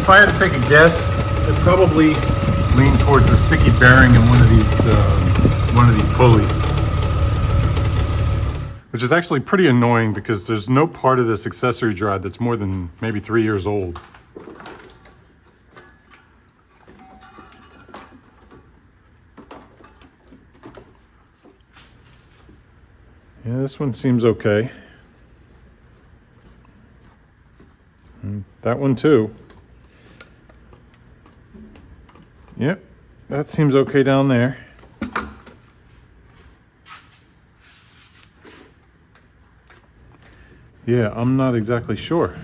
if I had to take a guess, I'd probably lean towards a sticky bearing in one of these pulleys, which is actually pretty annoying because there's no part of this accessory drive that's more than maybe 3 years old. Yeah, this one seems okay. And that one too. Yep, that seems okay down there. Yeah, I'm not exactly sure.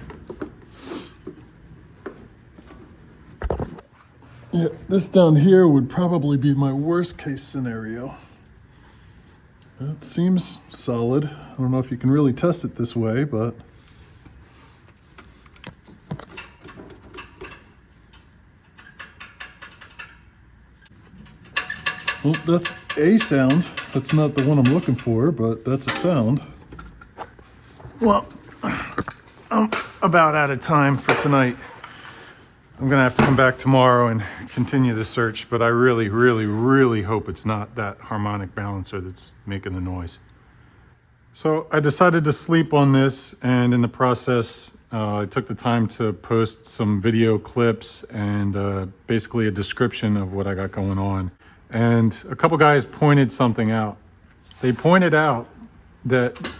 Yeah, this down here would probably be my worst case scenario. It seems solid. I don't know if you can really test it this way, but well, that's a sound. That's not the one I'm looking for, but that's a sound. Well, I'm about out of time for tonight. I'm gonna have to come back tomorrow and continue the search, but I really, really, really hope it's not that harmonic balancer that's making the noise. So I decided to sleep on this, and in the process, I took the time to post some video clips and basically a description of what I got going on. And a couple guys pointed something out. They pointed out that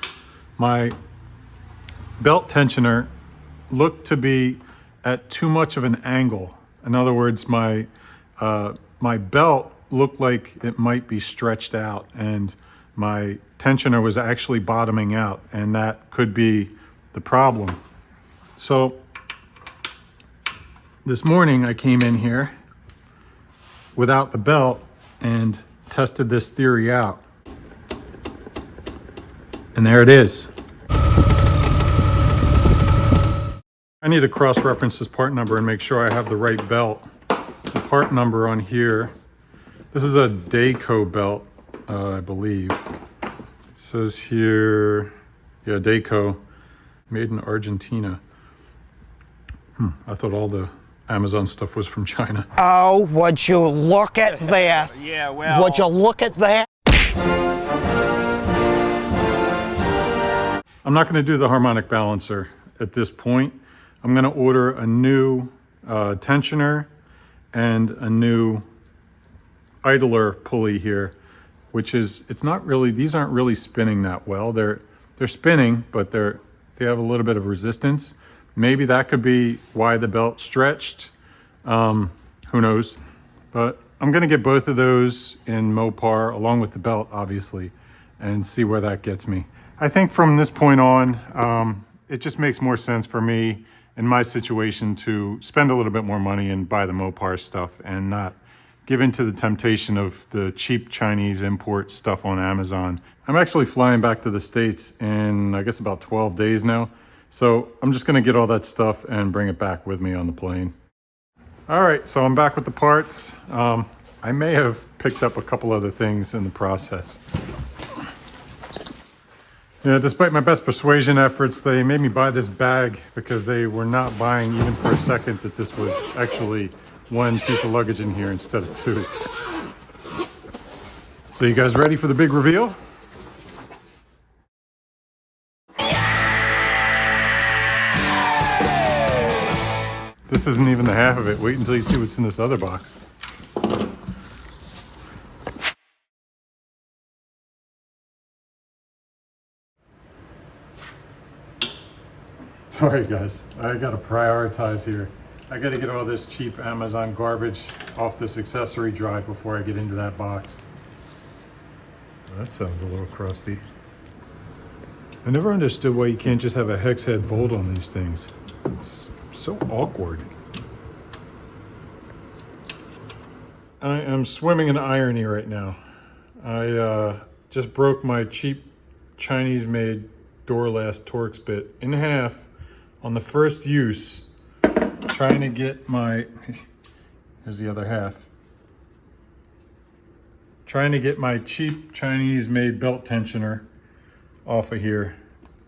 my belt tensioner looked to be at too much of an angle. In other words, my belt looked like it might be stretched out, and my tensioner was actually bottoming out, and that could be the problem. So this morning I came in here without the belt and tested this theory out. And there it is. I need to cross-reference this part number and make sure I have the right belt. The part number on here, this is a Dayco belt, I believe. It says here, yeah, Dayco, made in Argentina. I thought all the Amazon stuff was from China. Oh, would you look at this? Yeah, well... Would you look at that? I'm not going to do the harmonic balancer at this point. I'm going to order a new tensioner and a new idler pulley here, which is, it's not really, these aren't really spinning that well. They're spinning, but they have a little bit of resistance. Maybe that could be why the belt stretched. Who knows? But I'm going to get both of those in Mopar along with the belt, obviously, and see where that gets me. I think from this point on, it just makes more sense for me in my situation to spend a little bit more money and buy the Mopar stuff and not give in to the temptation of the cheap Chinese import stuff on Amazon. I'm actually flying back to the States in, I guess, about 12 days now. So I'm just gonna get all that stuff and bring it back with me on the plane. All right, so I'm back with the parts. I may have picked up a couple other things in the process. Yeah, despite my best persuasion efforts, they made me buy this bag because they were not buying even for a second that this was actually one piece of luggage in here instead of two. So you guys ready for the big reveal? This isn't even the half of it. Wait until you see what's in this other box. Sorry guys, I gotta prioritize here. I gotta get all this cheap Amazon garbage off this accessory drive before I get into that box. That sounds a little crusty. I never understood why you can't just have a hex head bolt on these things. It's so awkward. I am swimming in irony right now. I just broke my cheap Chinese-made door last Torx bit in half on the first use, trying to get my, here's the other half, trying to get my cheap Chinese-made belt tensioner off of here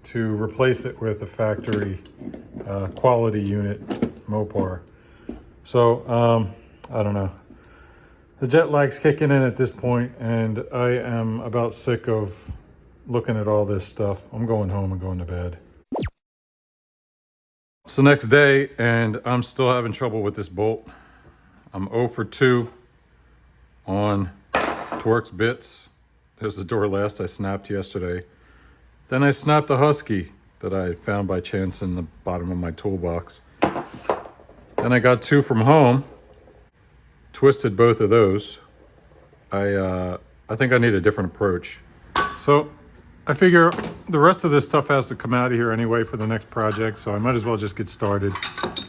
to replace it with a factory quality unit Mopar. So, I don't know. The jet lag's kicking in at this point, and I am about sick of looking at all this stuff. I'm going home and going to bed. It's the next day, and I'm still having trouble with this bolt. I'm 0 for 2 on Torx bits. There's the door last I snapped yesterday. Then I snapped a Husky that I found by chance in the bottom of my toolbox. Then I got 2 from home. Twisted both of those. I think I need a different approach. So I figure the rest of this stuff has to come out of here anyway for the next project, so I might as well just get started.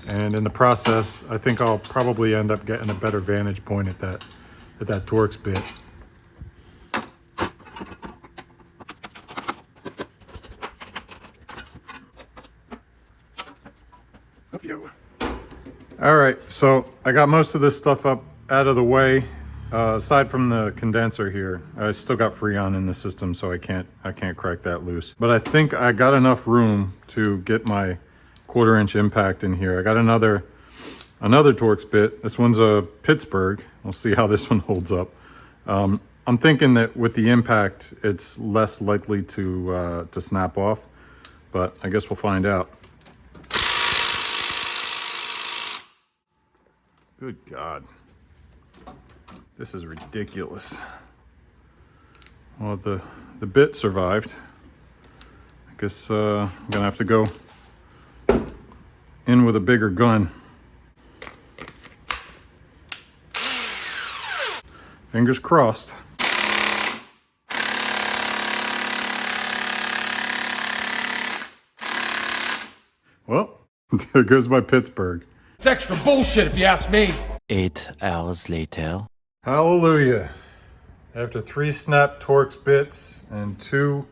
And in the process, I think I'll probably end up getting a better vantage point at that Torx bit. All right, so I got most of this stuff up out of the way. Aside from the condenser here, I still got Freon in the system, so I can't crack that loose. But I think I got enough room to get my 1/4" impact in here. I got another Torx bit. This one's a Pittsburgh. We'll see how this one holds up. I'm thinking that with the impact, it's less likely to snap off, but I guess we'll find out. Good God. This is ridiculous. Well, the bit survived. I guess I'm gonna have to go in with a bigger gun. Fingers crossed. Well, there goes my Pittsburgh. It's extra bullshit if you ask me. 8 hours later. Hallelujah. After 3 snapped Torx bits and 2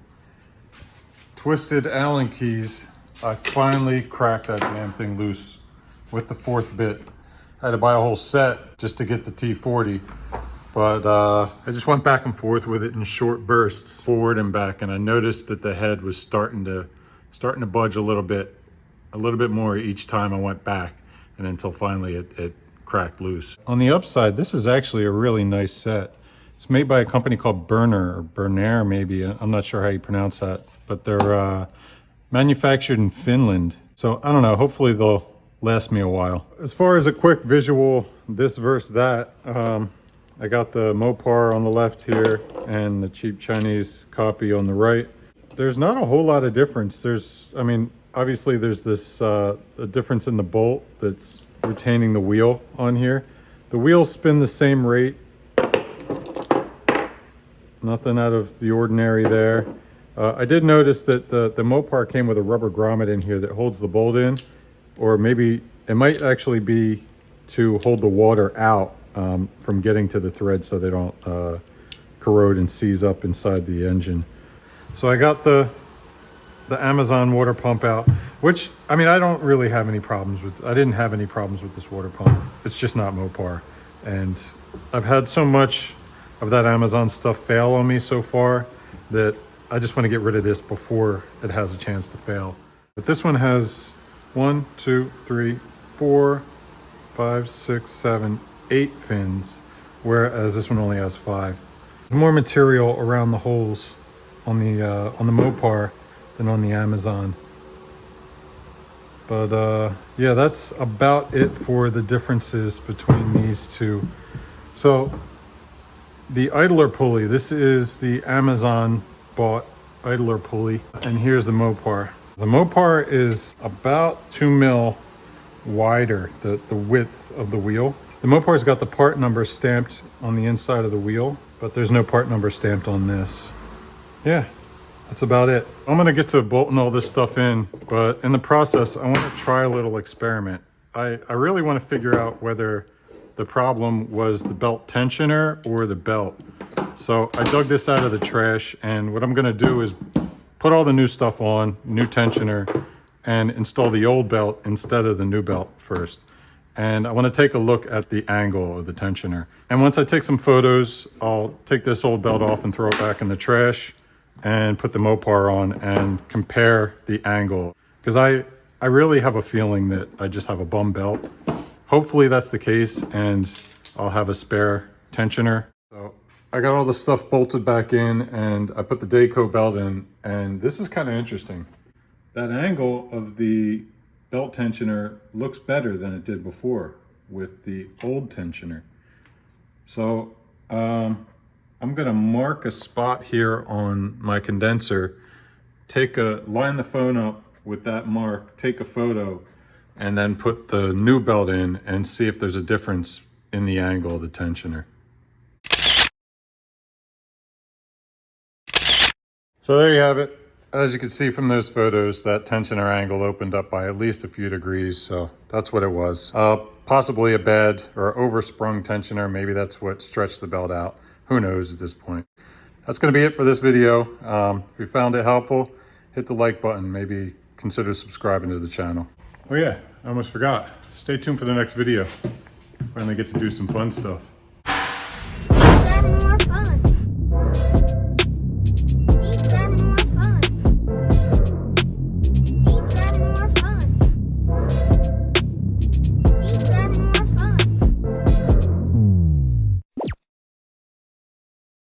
twisted Allen keys, I finally cracked that damn thing loose with the 4th bit. I had to buy a whole set just to get the T40, but I just went back and forth with it in short bursts, forward and back, and I noticed that the head was starting to budge a little bit more each time I went back, and until finally it cracked loose. On the upside, this is actually a really nice set. It's made by a company called Berner maybe. I'm not sure how you pronounce that, but they're manufactured in Finland. So I don't know, hopefully they'll last me a while. As far as a quick visual, this versus that, I got the Mopar on the left here and the cheap Chinese copy on the right. There's not a whole lot of difference. Obviously there's this a difference in the bolt that's retaining the wheel on here. The wheels spin the same rate. Nothing out of the ordinary there. I did notice that the Mopar came with a rubber grommet in here that holds the bolt in, or maybe it might actually be to hold the water out from getting to the thread so they don't corrode and seize up inside the engine. So I got the Amazon water pump out, which, I don't really have any problems with. I didn't have any problems with this water pump. It's just not Mopar. And I've had so much of that Amazon stuff fail on me so far that I just want to get rid of this before it has a chance to fail. But this one has 1, 2, 3, 4, 5, 6, 7, 8 fins, whereas this one only has 5. There's more material around the holes on the Mopar than on the Amazon. But yeah, that's about it for the differences between these two. So the idler pulley, this is the Amazon bought idler pulley, and here's the Mopar. The Mopar is about 2 mil wider, the width of the wheel. The Mopar's got the part number stamped on the inside of the wheel, but there's no part number stamped on this. Yeah, that's about it. I'm gonna get to bolting all this stuff in, but in the process, I wanna try a little experiment. I really wanna figure out whether the problem was the belt tensioner or the belt. So I dug this out of the trash, and what I'm gonna do is put all the new stuff on, new tensioner, and install the old belt instead of the new belt first. And I wanna take a look at the angle of the tensioner. And once I take some photos, I'll take this old belt off and throw it back in the trash and put the Mopar on and compare the angle. Because I really have a feeling that I just have a bum belt. hopefully that's the case, and I'll have a spare tensioner. So I got all the stuff bolted back in, and I put the Dayco belt in, and this is kind of interesting. That angle of the belt tensioner looks better than it did before with the old tensioner. So I'm gonna mark a spot here on my condenser, line the phone up with that mark, take a photo, and then put the new belt in and see if there's a difference in the angle of the tensioner. So there you have it. As you can see from those photos, that tensioner angle opened up by at least a few degrees, so that's what it was. Possibly a bad or oversprung tensioner. Maybe that's what stretched the belt out. Who knows at this point. That's going to be it for this video. If you found it helpful, hit the like button. Maybe consider subscribing to the channel. Oh yeah, I almost forgot. Stay tuned for the next video. Finally get to do some fun stuff.